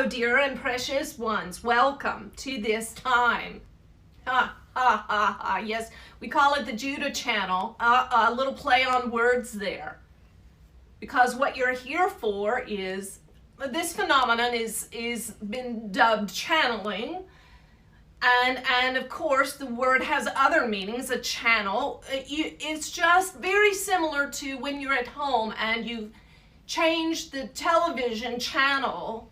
dear and precious ones. Welcome to this time. Ha, ha, ha, ha. Yes, we call it the Judo channel. A little play on words there. Because what you're here for is, this phenomenon is been dubbed channeling. And of course, the word has other meanings. A channel, it's just very similar to when you're at home and you've changed the television channel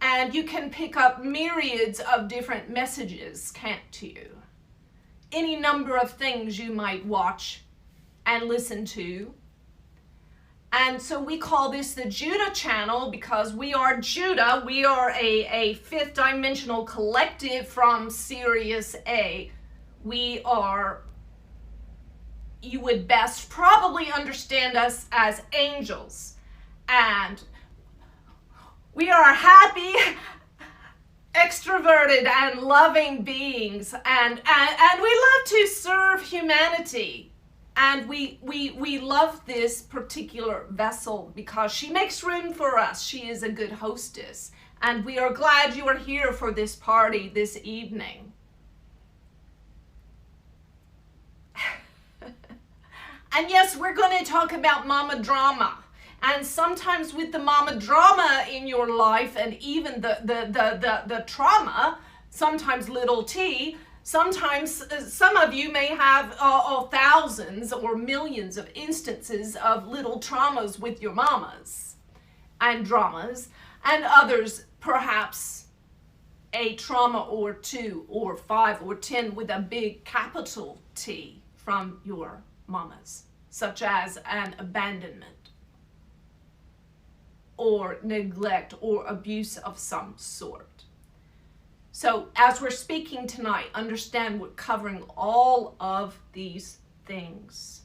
and you can pick up myriads of different messages, can't you? Any number of things you might watch and listen to. And so we call this the Judo channel because we are Judo. We are a fifth dimensional collective from Sirius A. We are, you would best probably understand us as angels. And we are happy, extroverted, and loving beings. And we love to serve humanity. And we love this particular vessel because she makes room for us. She is a good hostess. And we are glad you are here for this party this evening. And yes, we're going to talk about mama drama. And sometimes with the mama drama in your life and even the trauma, sometimes little t, sometimes some of you may have thousands or millions of instances of little traumas with your mamas and dramas, and others perhaps a trauma or 2 or 5 or 10 with a big capital T from your mamas, such as an abandonment or neglect or abuse of some sort. So as we're speaking tonight, understand we're covering all of these things.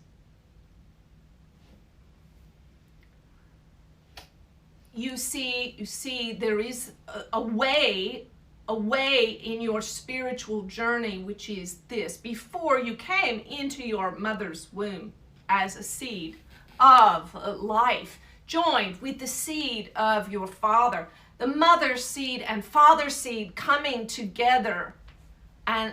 You see there is a way in your spiritual journey, which is this: before you came into your mother's womb as a seed of life, joined with the seed of your father, the mother seed and father seed coming together and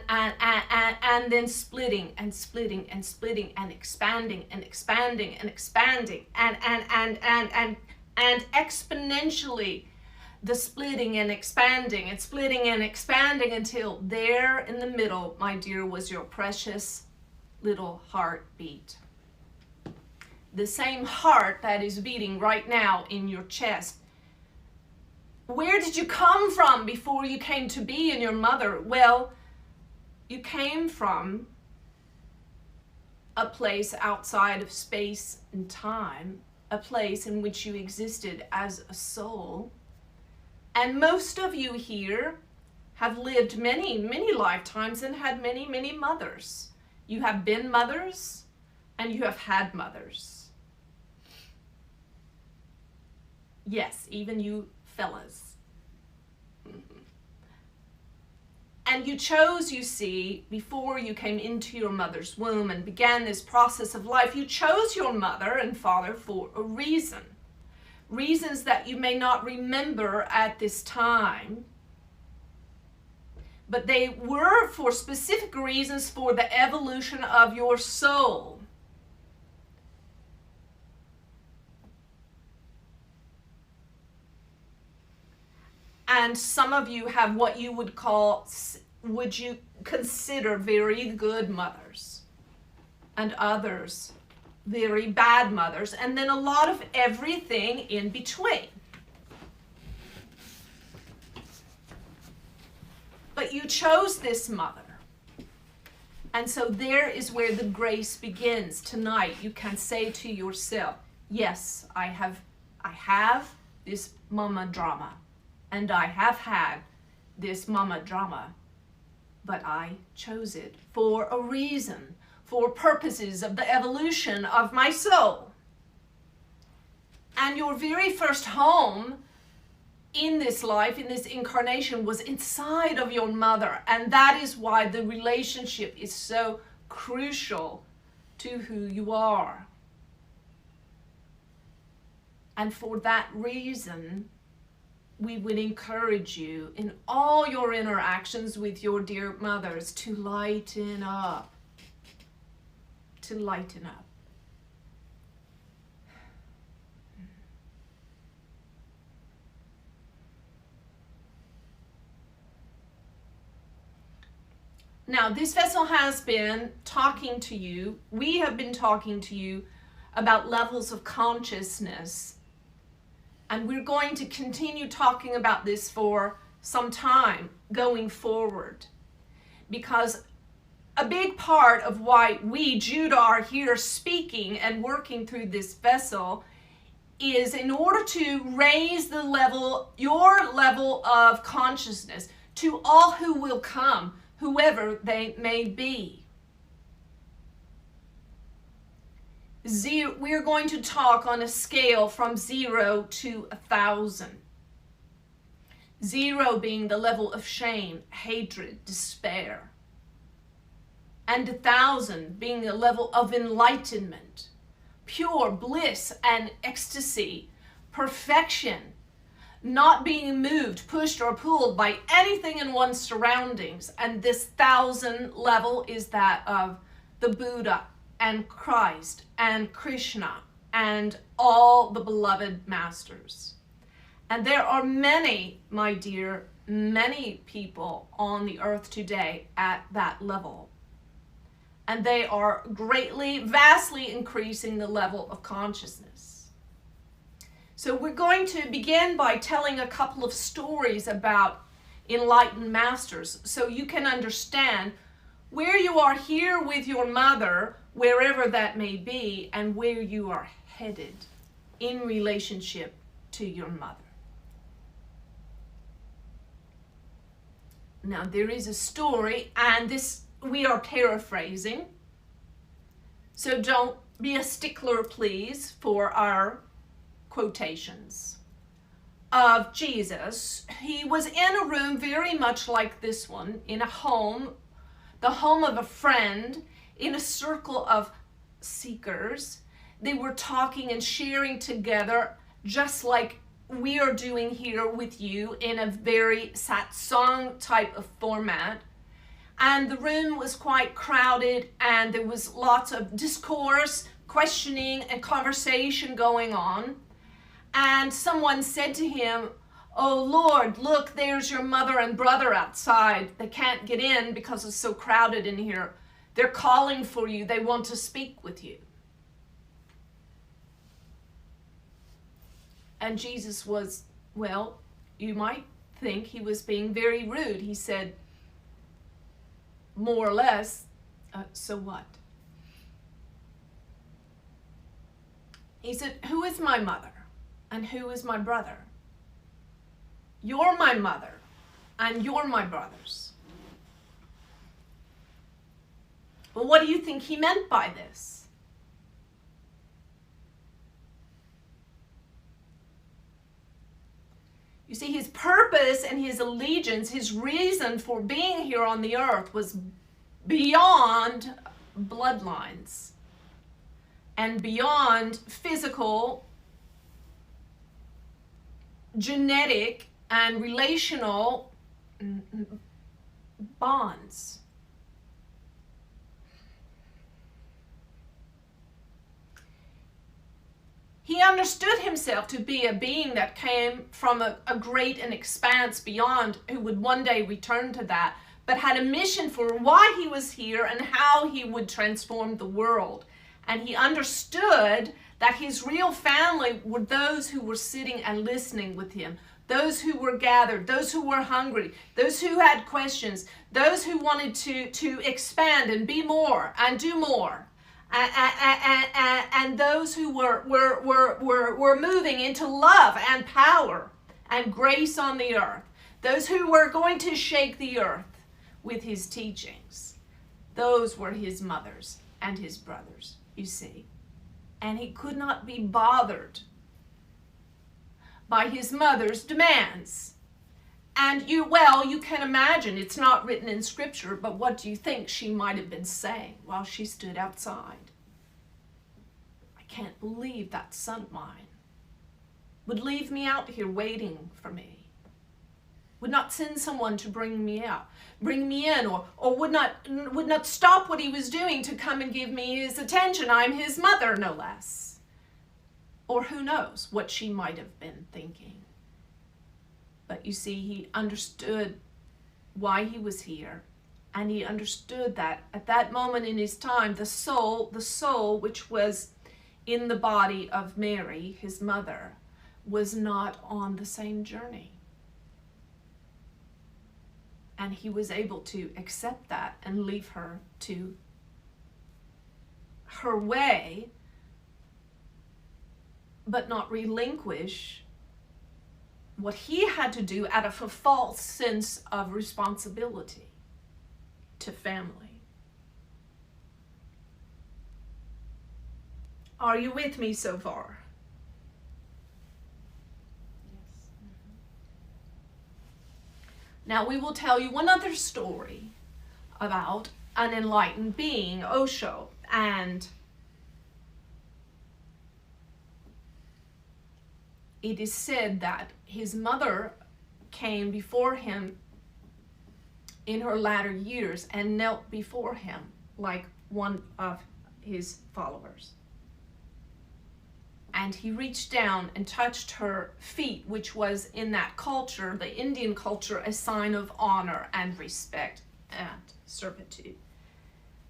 then splitting and splitting and splitting and expanding and expanding and expanding and exponentially the splitting and expanding and splitting and expanding until there in the middle, my dear, was your precious little heartbeat. The same heart that is beating right now in your chest. Where did you come from before you came to be in your mother? Well, you came from a place outside of space and time, a place in which you existed as a soul. And most of you here have lived many, many lifetimes and had many, many mothers. You have been mothers and you have had mothers. Yes, even you fellas. And you chose, you see, before you came into your mother's womb and began this process of life, you chose your mother and father for a reason. Reasons that you may not remember at this time, but they were for specific reasons for the evolution of your soul. And some of you have what you would call, would you consider very good mothers, and others very bad mothers, and then a lot of everything in between. But you chose this mother. And so there is where the grace begins. Tonight you can say to yourself, yes, I have this mama drama. And I have had this mama drama, but I chose it for a reason, for purposes of the evolution of my soul. And your very first home in this life, in this incarnation, was inside of your mother. And that is why the relationship is so crucial to who you are. And for that reason, we would encourage you in all your interactions with your dear mothers to lighten up. To lighten up. Now, this vessel has been talking to you. We have been talking to you about levels of consciousness. And we're going to continue talking about this for some time going forward. Because a big part of why we, Judah, are here speaking and working through this vessel is in order to raise the level, your level of consciousness to all who will come, whoever they may be. We're going to talk on a scale from 0 to 1,000. 0 being the level of shame, hatred, despair. And 1,000 being the level of enlightenment, pure bliss and ecstasy, perfection, not being moved, pushed, or pulled by anything in one's surroundings. And this 1,000 level is that of the Buddha and Christ and Krishna and all the beloved masters. And there are many, my dear, many people on the earth today at that level. And they are greatly, vastly increasing the level of consciousness. So we're going to begin by telling a couple of stories about enlightened masters so you can understand where you are here with your mother, wherever that may be, and where you are headed in relationship to your mother. Now, there is a story, and this we are paraphrasing, so don't be a stickler, please, for our quotations. Of Jesus. He was in a room very much like this one, in a home, the home of a friend, in a circle of seekers. They were talking and sharing together, just like we are doing here with you in a very satsang type of format. And the room was quite crowded, and there was lots of discourse, questioning, and conversation going on. And someone said to him, "Oh Lord, look, there's your mother and brother outside. They can't get in because it's so crowded in here. They're calling for you. They want to speak with you." And Jesus was, well, you might think he was being very rude. He said, more or less, so what? He said, "Who is my mother and who is my brother? You're my mother and you're my brothers." Well, what do you think he meant by this? You see, his purpose and his allegiance, his reason for being here on the earth was beyond bloodlines and beyond physical, genetic, and relational bonds. He understood himself to be a being that came from a great and expanse beyond, who would one day return to that, but had a mission for why he was here and how he would transform the world. And he understood that his real family were those who were sitting and listening with him, those who were gathered, those who were hungry, those who had questions, those who wanted to expand and be more and do more. And those who were moving into love and power and grace on the earth. Those who were going to shake the earth with his teachings. Those were his mothers and his brothers, you see. And he could not be bothered by his mother's demands. And you can imagine, it's not written in scripture, but what do you think she might have been saying while she stood outside? "I can't believe that son of mine would leave me out here waiting for me. would not send someone to bring me in, or would not stop what he was doing to come and give me his attention. I'm his mother, no less. Or who knows what she might have been thinking. But you see, he understood why he was here, and he understood that at that moment in his time, the soul which was in the body of Mary, his mother, was not on the same journey. And he was able to accept that and leave her to her way, but not relinquish what he had to do out of a false sense of responsibility to family. Are you with me so far? Yes. Now we will tell you one other story about an enlightened being, Osho, and it is said that his mother came before him in her latter years and knelt before him like one of his followers. And he reached down and touched her feet, which was in that culture, the Indian culture, a sign of honor and respect and servitude.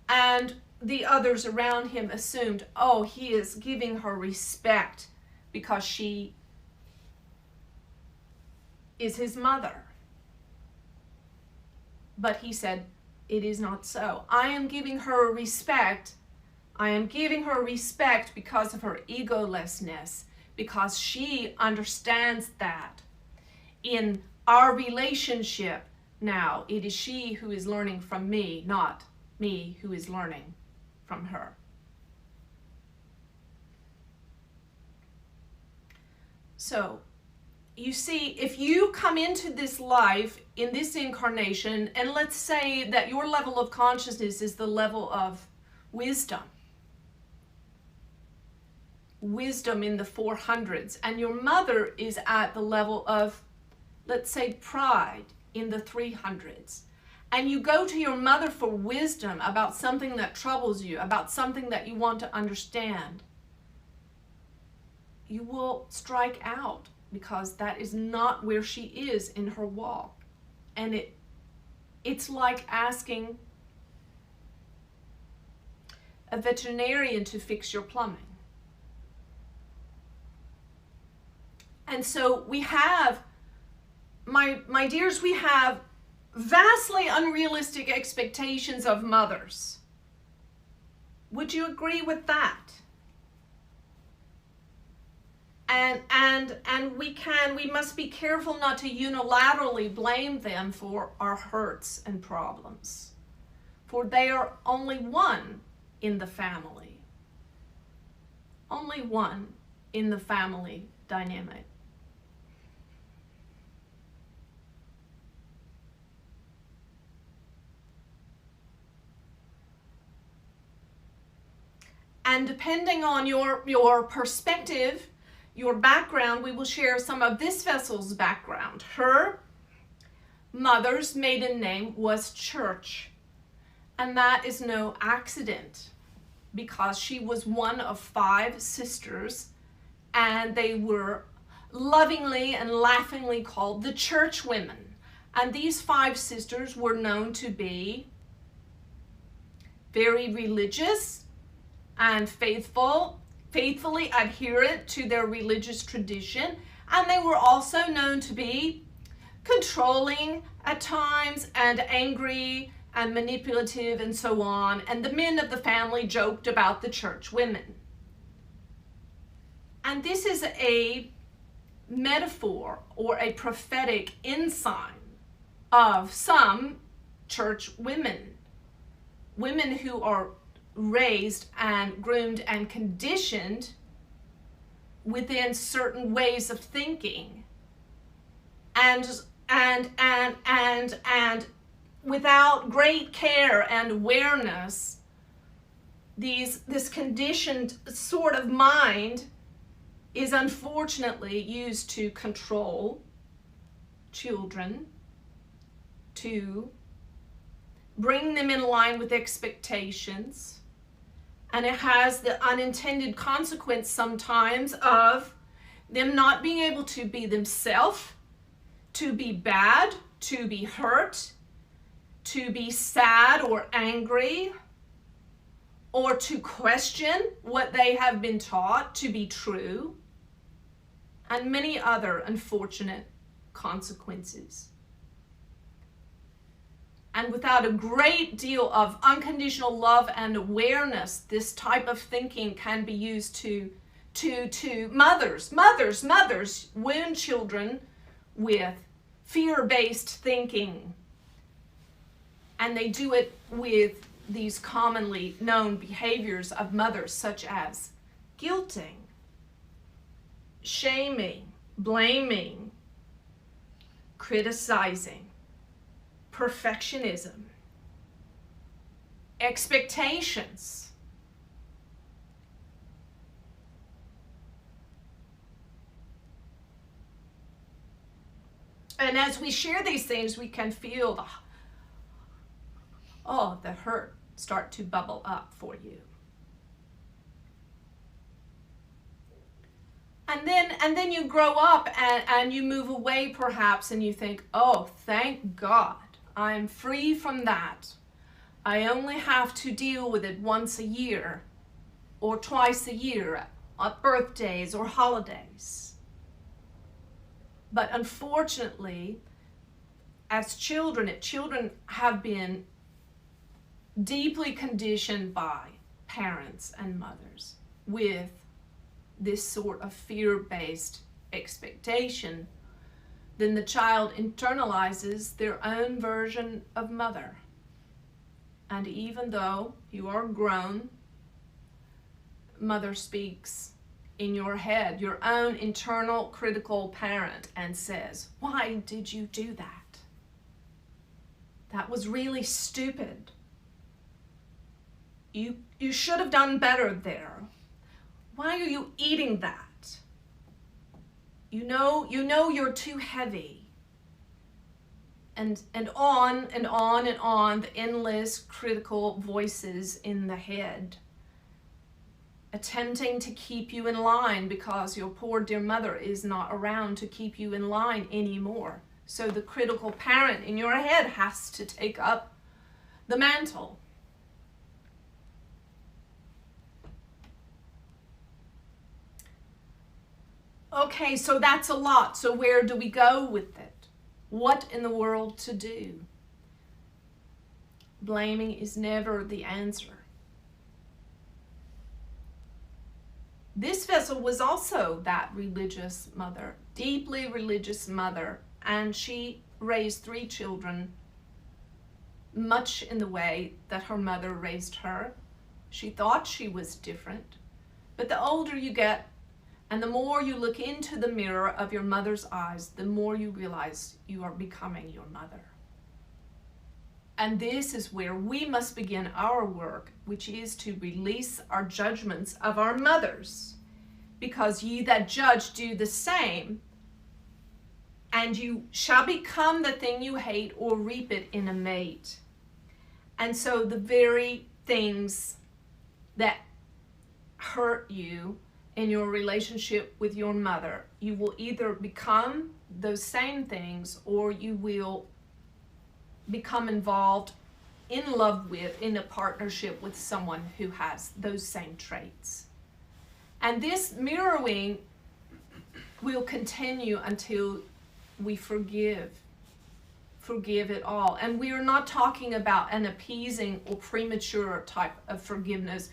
And the others around him assumed, oh, he is giving her respect because she is his mother. But he said, it is not so. I am giving her respect. I am giving her respect because of her egolessness, because she understands that in our relationship now, it is she who is learning from me, not me who is learning from her. So, you see, if you come into this life in this incarnation, and let's say that your level of consciousness is the level of wisdom in the 400s, and your mother is at the level of, let's say, pride in the 300s, and you go to your mother for wisdom about something that troubles you, about something that you want to understand, you will strike out, because that is not where she is in her walk. And it's like asking a veterinarian to fix your plumbing. And so we have, my dears, we have vastly unrealistic expectations of mothers. Would you agree with that? And we must be careful not to unilaterally blame them for our hurts and problems, for they are only one in the family. Only one in the family dynamic. And depending on your perspective, your background, we will share some of this vessel's background. Her mother's maiden name was Church, and that is no accident, because she was one of 5 sisters, and they were lovingly and laughingly called the Church women. And these 5 sisters were known to be very religious and faithfully adherent to their religious tradition, and they were also known to be controlling at times and angry and manipulative and so on, and the men of the family joked about the Church women. And this is a metaphor or a prophetic ensign of some Church women, women who are raised and groomed and conditioned within certain ways of thinking, and without great care and awareness, this conditioned sort of mind is unfortunately used to control children to bring them in line with expectations. And it has the unintended consequence sometimes of them not being able to be themselves, to be bad, to be hurt, to be sad or angry, or to question what they have been taught to be true, and many other unfortunate consequences. And without a great deal of unconditional love and awareness, this type of thinking can be used to mothers wound children with fear-based thinking. And they do it with these commonly known behaviors of mothers, such as guilting, shaming, blaming, criticizing, perfectionism, expectations. And as we share these things, we can feel the hurt start to bubble up for you. And then you grow up and you move away perhaps, and you think, oh, thank God, I'm free from that. I only have to deal with it once a year or twice a year at birthdays or holidays. But unfortunately, as children have been deeply conditioned by parents and mothers with this sort of fear-based expectation, then the child internalizes their own version of mother. And even though you are grown, mother speaks in your head, your own internal critical parent, and says, why did you do that? That was really stupid. You should have done better there. Why are you eating that? You know you're too heavy. And on and on and on, the endless critical voices in the head, attempting to keep you in line because your poor dear mother is not around to keep you in line anymore. So the critical parent in your head has to take up the mantle. Okay, so that's a lot. So where do we go with it? What in the world to do? Blaming is never the answer. This vessel was also that religious mother, deeply religious mother, and she raised 3 children much in the way that her mother raised her. She thought she was different, but the older you get, and the more you look into the mirror of your mother's eyes, the more you realize you are becoming your mother. And this is where we must begin our work, which is to release our judgments of our mothers. Because ye that judge do the same, and you shall become the thing you hate or reap it in a mate. And so the very things that hurt you in your relationship with your mother, you will either become those same things, or you will become involved in love with, in a partnership with someone who has those same traits. And this mirroring will continue until we forgive it all. And we are not talking about an appeasing or premature type of forgiveness.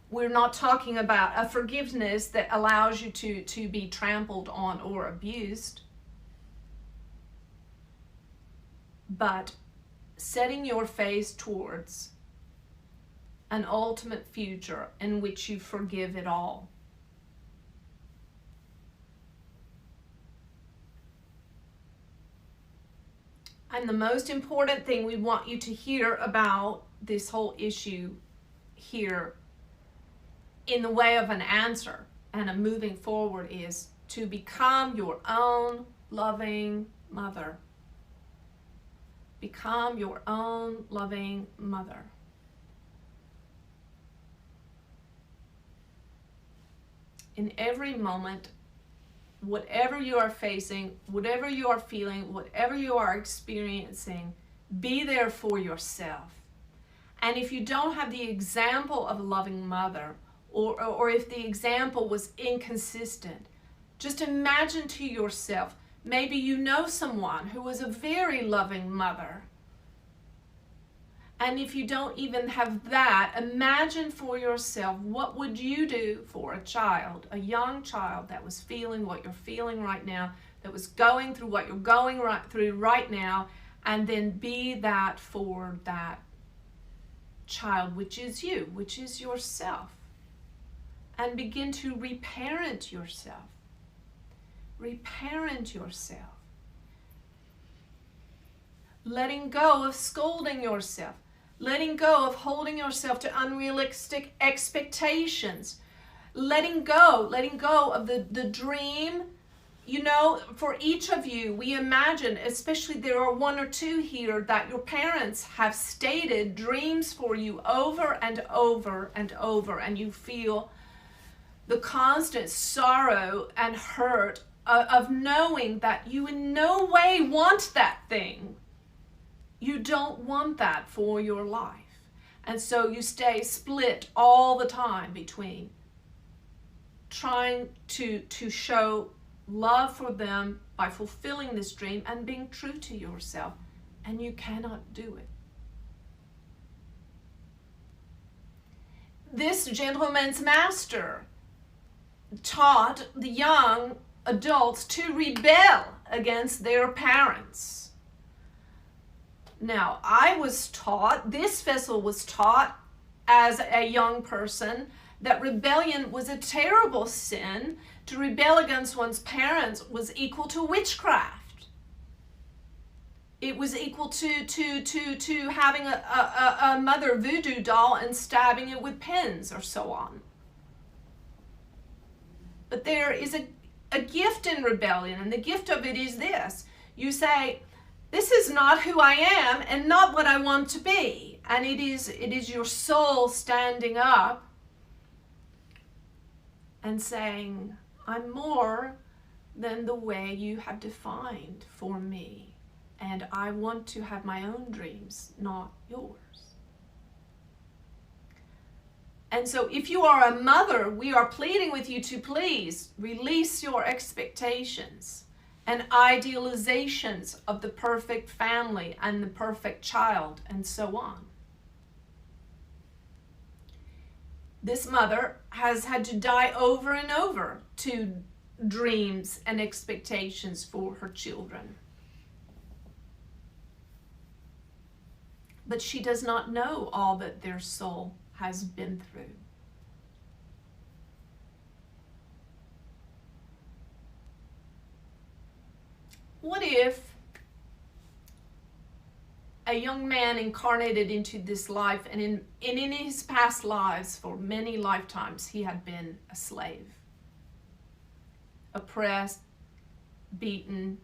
We're not talking about a forgiveness that allows you to be trampled on or abused, but setting your face towards an ultimate future in which you forgive it all. And the most important thing we want you to hear about this whole issue here in the way of an answer and a moving forward is to become your own loving mother. Become your own loving mother. In every moment, whatever you are facing, whatever you are feeling, whatever you are experiencing, be there for yourself. And if you don't have the example of a loving mother, or if the example was inconsistent, just imagine to yourself, maybe you know someone who was a very loving mother. And if you don't even have that, imagine for yourself, what would you do for a child, a young child that was feeling what you're feeling right now, that was going through what you're going through right now, and then be that for that child, which is you, which is yourself. And begin to reparent yourself. Reparent yourself. Letting go of scolding yourself. Letting go of holding yourself to unrealistic expectations. Letting go of the dream. You know, for each of you, we imagine, especially there are one or two here, that your parents have stated dreams for you over and over and over, and you feel the constant sorrow and hurt of knowing that you in no way want that thing. You don't want that for your life. And so you stay split all the time between trying to show love for them by fulfilling this dream and being true to yourself. And you cannot do it. This gentleman's master taught the young adults to rebel against their parents. Now, I was taught, this vessel was taught as a young person, that rebellion was a terrible sin. To rebel against one's parents was equal to witchcraft. It was equal to having a mother voodoo doll and stabbing it with pins or so on. But there is a gift in rebellion, and the gift of it is this. You say, this is not who I am and not what I want to be. And it is your soul standing up and saying, I'm more than the way you have defined for me. And I want to have my own dreams, not yours. And so if you are a mother, we are pleading with you to please release your expectations and idealizations of the perfect family and the perfect child and so on. This mother has had to die over and over to dreams and expectations for her children. But she does not know all that their soul has been through. What if a young man incarnated into this life, and in his past lives, for many lifetimes, he had been a slave, oppressed, beaten,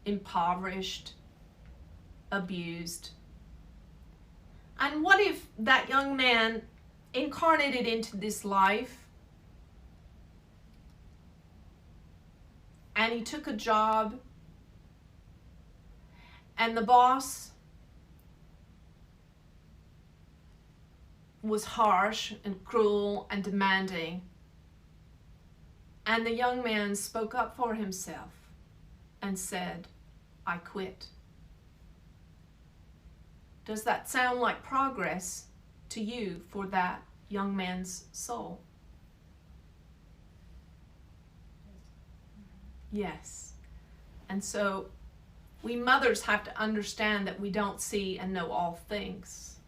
impoverished, abused? And what if that young man incarnated into this life and he took a job and the boss was harsh and cruel and demanding, and the young man spoke up for himself and said, I quit? Does that sound like progress to you for that young man's soul? Yes. And so we mothers have to understand that we don't see and know all things,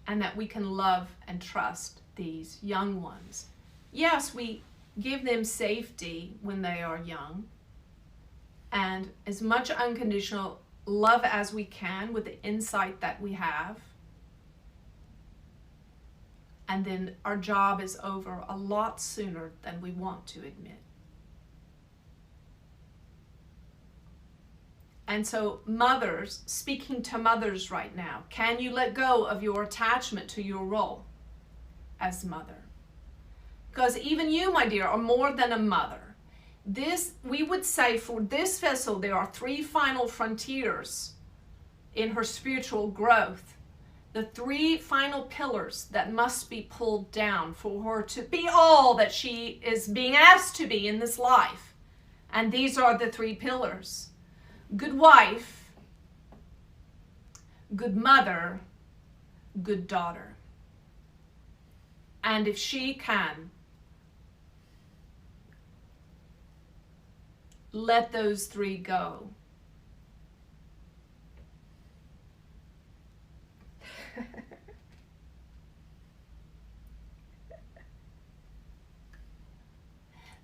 and that we can love and trust these young ones. Yes, we give them safety when they are young, and as much unconditional love as we can with the insight that we have. And then our job is over a lot sooner than we want to admit. And so mothers, speaking to mothers right now, can you let go of your attachment to your role as mother? Because even you, my dear, are more than a mother. We would say for this vessel, there are 3 final frontiers in her spiritual growth. The 3 final pillars that must be pulled down for her to be all that she is being asked to be in this life. And these are the 3 pillars. Good wife, good mother, good daughter. And if she can let those 3 go,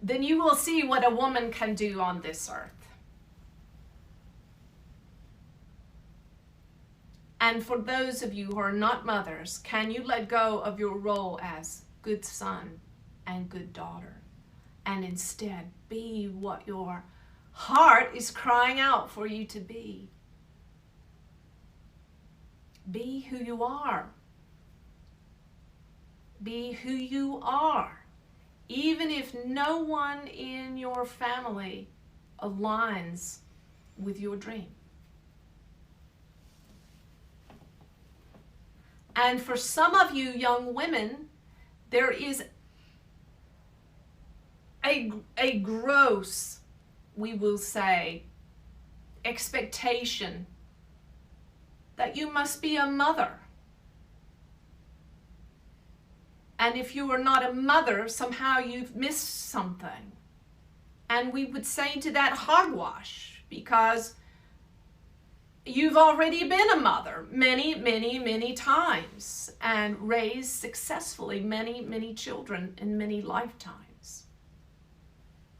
then you will see what a woman can do on this earth. And for those of you who are not mothers, can you let go of your role as good son and good daughter and instead be what your heart is crying out for you to be? Be who you are. Be who you are. Even if no one in your family aligns with your dream. And for some of you young women, there is a gross, we will say, expectation that you must be a mother. And if you are not a mother, somehow you've missed something. And we would say to that, hogwash, because you've already been a mother many, many, many times and raised successfully many, many children in many lifetimes.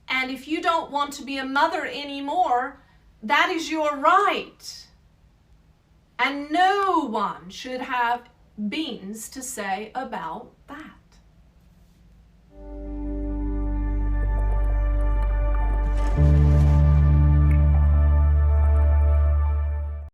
And if you don't want to be a mother anymore, that is your right. And no one should have beans to say about that.